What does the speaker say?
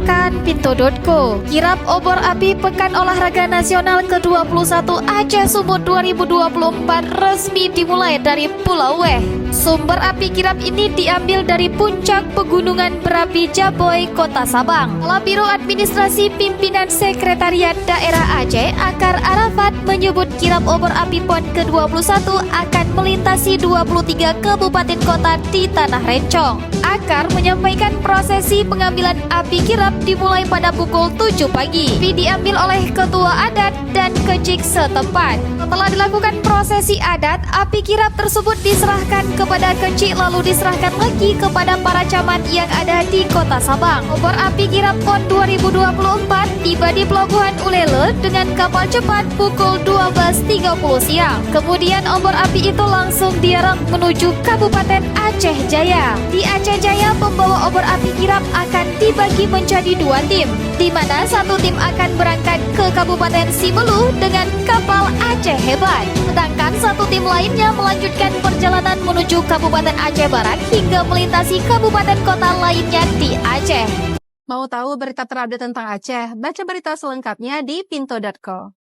diberitakan Pinto.co. Kirap obor api Pekan Olahraga Nasional ke-21 Aceh Sumut 2024 resmi dimulai dari Pulau Weh. Sumber api kirap ini diambil dari puncak pegunungan berapi Jaboy, Kota Sabang. Kepala Biro Administrasi Pimpinan Sekretariat Daerah Aceh, Akar Arafat, menyebut kirap obor api PON ke-21 akan melintasi 23 kabupaten kota di Tanah Rencong. Akar menyampaikan prosesi pengambilan api kirap dimulai pada pukul 7 pagi. Api diambil oleh ketua adat dan kejik setempat. Setelah dilakukan prosesi adat, api kirap tersebut diserahkan kepada kecik lalu diserahkan lagi kepada para camat yang ada di Kota Sabang. Obor api kirap PON 2024 tiba di Pelabuhan Ulele dengan kapal cepat pukul 12.30 siang. Kemudian obor api itu langsung diarak menuju Kabupaten Aceh Jaya. Di Aceh Jaya, pembawa obor api kirap akan dibagi menjadi 2 tim, di mana satu tim akan berangkat ke Kabupaten Simelu dengan kapal Aceh Hebat. Sedangkan satu tim lainnya melanjutkan perjalanan menuju Kabupaten Aceh Barat hingga melintasi kabupaten kota lainnya di Aceh. Mau tahu berita terupdate tentang Aceh? Baca berita selengkapnya di Pinto.co.